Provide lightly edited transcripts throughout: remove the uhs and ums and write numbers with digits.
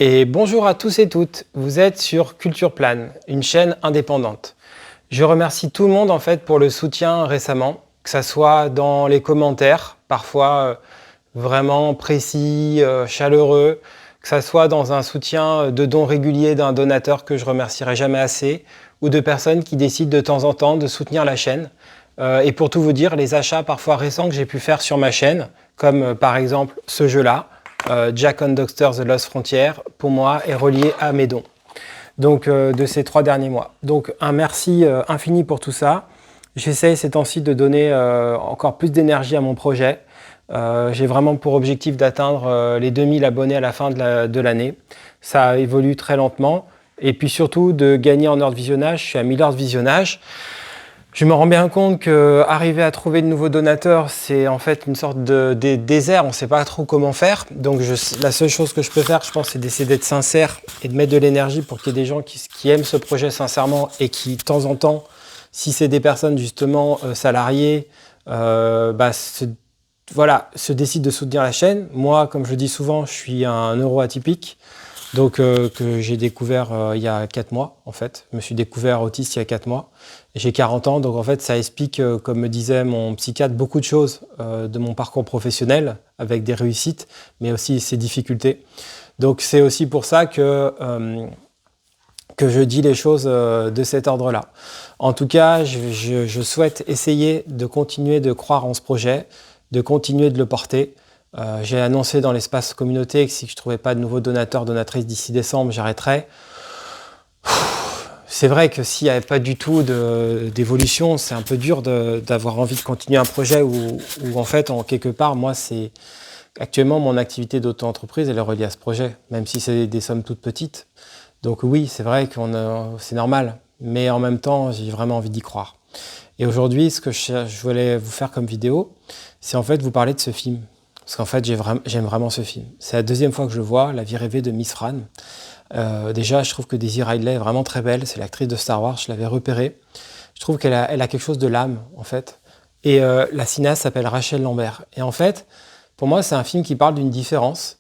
Et bonjour à tous et toutes, vous êtes sur Culture Plane, une chaîne indépendante. Je remercie tout le monde en fait pour le soutien récemment, que ça soit dans les commentaires, parfois vraiment précis, chaleureux, que ça soit dans un soutien de dons réguliers d'un donateur que je remercierai jamais assez, ou de personnes qui décident de temps en temps de soutenir la chaîne. Et pour tout vous dire, les achats parfois récents que j'ai pu faire sur ma chaîne, comme par exemple ce jeu-là, Jak and Daxter The Lost Frontier, pour moi, est relié à mes dons. Donc, de ces 3 derniers mois. Donc, un merci infini pour tout ça. J'essaye ces temps-ci de donner encore plus d'énergie à mon projet. J'ai vraiment pour objectif d'atteindre les 2000 abonnés à la fin de l'année. Ça évolue très lentement. Et puis surtout, de gagner en heures de visionnage. Je suis à 1000 heures de visionnage. Je me rends bien compte qu'arriver à trouver de nouveaux donateurs, c'est en fait une sorte de désert, on ne sait pas trop comment faire. Donc la seule chose que je peux faire, je pense, c'est d'essayer d'être sincère et de mettre de l'énergie pour qu'il y ait des gens qui aiment ce projet sincèrement et qui, de temps en temps, si c'est des personnes justement salariées, se décident de soutenir la chaîne. Moi, comme je le dis souvent, je suis un neuroatypique. Donc que j'ai découvert il y a 4 mois en fait. Je me suis découvert autiste il y a 4 mois. J'ai 40 ans, donc en fait ça explique, comme me disait mon psychiatre, beaucoup de choses de mon parcours professionnel, avec des réussites, mais aussi ses difficultés. Donc c'est aussi pour ça que je dis les choses de cet ordre-là. En tout cas, je souhaite essayer de continuer de croire en ce projet, de continuer de le porter. J'ai annoncé dans l'espace communauté que si je ne trouvais pas de nouveaux donateurs, donatrices d'ici décembre, j'arrêterais. C'est vrai que s'il n'y avait pas du tout d'évolution, c'est un peu dur d'avoir envie de continuer un projet où en fait, quelque part, moi, c'est actuellement mon activité d'auto-entreprise, elle est reliée à ce projet, même si c'est des sommes toutes petites. Donc oui, c'est vrai que c'est normal, mais en même temps, j'ai vraiment envie d'y croire. Et aujourd'hui, ce que je voulais vous faire comme vidéo, c'est en fait vous parler de ce film. Parce qu'en fait, j'aime vraiment ce film. C'est la 2e fois que je le vois, La vie rêvée de Miss Fran. Déjà, je trouve que Daisy Ridley est vraiment très belle. C'est l'actrice de Star Wars, je l'avais repérée. Je trouve qu'elle a quelque chose de l'âme, en fait. Et la cinéaste s'appelle Rachel Lambert. Et en fait, pour moi, c'est un film qui parle d'une différence.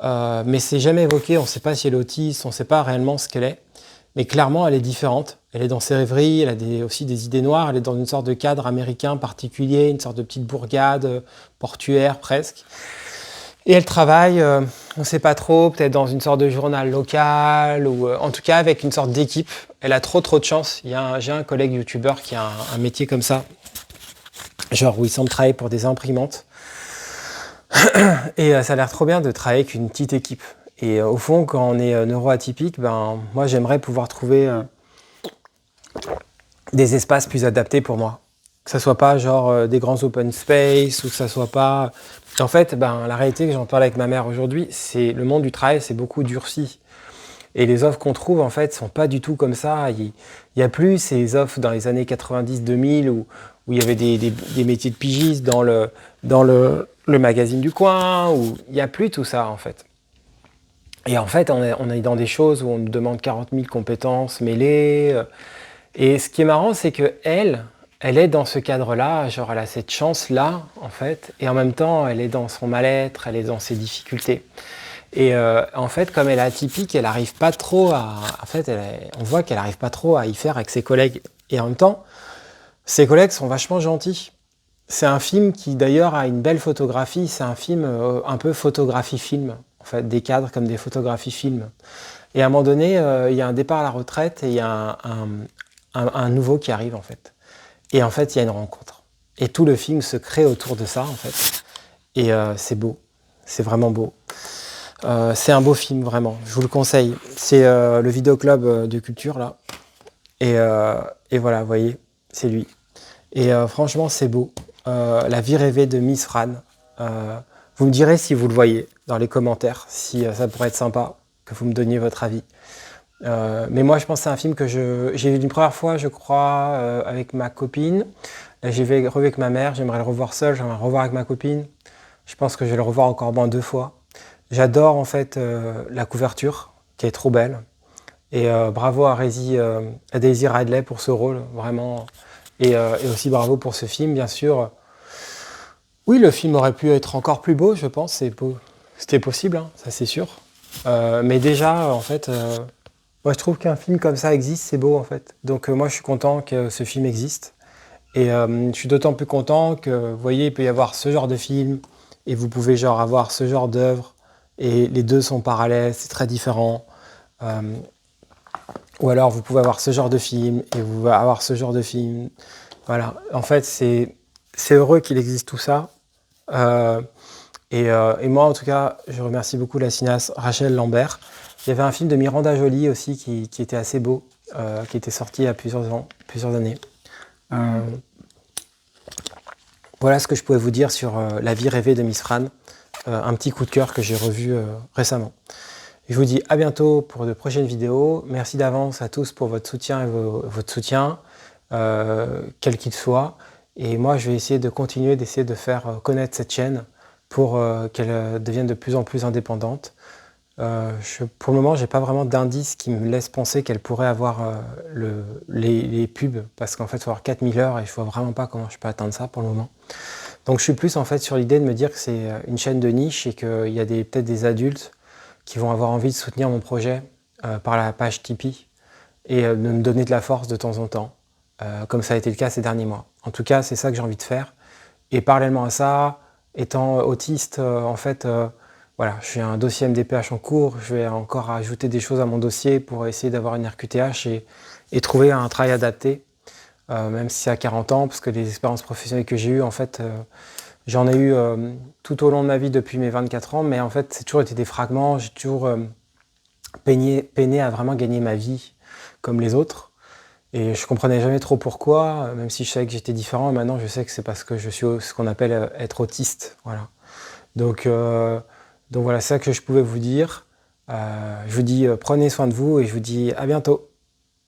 Mais c'est jamais évoqué. On ne sait pas si elle est autiste, on ne sait pas réellement ce qu'elle est. Mais clairement, elle est différente. Elle est dans ses rêveries, elle a aussi des idées noires. Elle est dans une sorte de cadre américain particulier, une sorte de petite bourgade portuaire presque. Et elle travaille, on ne sait pas trop, peut-être dans une sorte de journal local, ou en tout cas avec une sorte d'équipe. Elle a trop de chance. J'ai un collègue youtubeur qui a un métier comme ça, genre où il semble travailler pour des imprimantes. Et ça a l'air trop bien de travailler avec une petite équipe. Et au fond, quand on est neuroatypique, moi j'aimerais pouvoir trouver des espaces plus adaptés pour moi. Que ça soit pas genre des grands open space, ou que ça soit pas... En fait, la réalité que j'en parle avec ma mère aujourd'hui, c'est le monde du travail, c'est beaucoup durci. Et les offres qu'on trouve, en fait, sont pas du tout comme ça. Il y a plus ces offres dans les années 90-2000 où il y avait des métiers de pigiste dans le magazine du coin, où il n'y a plus tout ça, en fait. Et en fait, on est dans des choses où on nous demande 40 000 compétences mêlées. Et ce qui est marrant, c'est qu'elle est dans ce cadre-là, genre elle a cette chance-là, en fait, et en même temps, elle est dans son mal-être, elle est dans ses difficultés. Et en fait, comme elle est atypique, elle n'arrive pas trop à... En fait, on voit qu'elle n'arrive pas trop à y faire avec ses collègues. Et en même temps, ses collègues sont vachement gentils. C'est un film qui, d'ailleurs, a une belle photographie. C'est un film un peu photographie-film, en fait, des cadres comme des photographies-film. Et à un moment donné, il y a un départ à la retraite et il y a un nouveau qui arrive, en fait. Et en fait, il y a une rencontre. Et tout le film se crée autour de ça, en fait. Et c'est beau. C'est vraiment beau. C'est un beau film, vraiment. Je vous le conseille. C'est le vidéoclub de culture, là. Et voilà, vous voyez, c'est lui. Et franchement, c'est beau. La vie rêvée de Miss Fran. Vous me direz si vous le voyez dans les commentaires, si ça pourrait être sympa que vous me donniez votre avis. Mais moi, je pense que c'est un film que j'ai vu une première fois, je crois, avec ma copine. J'ai revu avec ma mère, j'aimerais le revoir seul, j'aimerais le revoir avec ma copine. Je pense que je vais le revoir encore moins 2 fois. J'adore en fait la couverture, qui est trop belle. Et bravo à Daisy Ridley pour ce rôle, vraiment. Et aussi bravo pour ce film, bien sûr. Oui, le film aurait pu être encore plus beau, je pense. C'était possible, hein, ça c'est sûr. Mais déjà, en fait, moi je trouve qu'un film comme ça existe, c'est beau en fait. Donc moi je suis content que ce film existe. Et je suis d'autant plus content que, vous voyez, il peut y avoir ce genre de film et vous pouvez genre avoir ce genre d'œuvre et les deux sont parallèles, c'est très différent. Euh, ou alors vous pouvez avoir ce genre de film et vous pouvez avoir ce genre de film. Voilà, en fait c'est heureux qu'il existe tout ça. Euh, et moi en tout cas, je remercie beaucoup la cinéaste Rachel Lambert. Il y avait un film de Miranda Jolie aussi qui était assez beau, qui était sorti il y a plusieurs années. Euh, Voilà ce que je pouvais vous dire sur La vie rêvée de Miss Fran, un petit coup de cœur que j'ai revu récemment. Je vous dis à bientôt pour de prochaines vidéos. Merci d'avance à tous pour votre soutien et votre soutien, quel qu'il soit. Et moi, je vais essayer de continuer d'essayer de faire connaître cette chaîne pour qu'elle devienne de plus en plus indépendante. Pour le moment, j'ai pas vraiment d'indice qui me laisse penser qu'elle pourrait avoir les pubs, parce qu'en fait, il faut avoir 4000 heures et je vois vraiment pas comment je peux atteindre ça pour le moment. Donc je suis plus en fait sur l'idée de me dire que c'est une chaîne de niche et qu'il y a peut-être des adultes qui vont avoir envie de soutenir mon projet par la page Tipeee et de me donner de la force de temps en temps, comme ça a été le cas ces derniers mois. En tout cas, c'est ça que j'ai envie de faire. Et parallèlement à ça, étant autiste, en fait, voilà, je suis un dossier MDPH en cours, je vais encore ajouter des choses à mon dossier pour essayer d'avoir une RQTH et trouver un travail adapté, même si c'est à 40 ans, parce que les expériences professionnelles que j'ai eues, en fait, j'en ai eu tout au long de ma vie depuis mes 24 ans, mais en fait, c'est toujours été des fragments, j'ai toujours peiné à vraiment gagner ma vie comme les autres. Et je comprenais jamais trop pourquoi, même si je savais que j'étais différent. Et maintenant, je sais que c'est parce que je suis ce qu'on appelle être autiste. Voilà. Donc, donc voilà, c'est ça que je pouvais vous dire. Je vous dis prenez soin de vous et je vous dis à bientôt.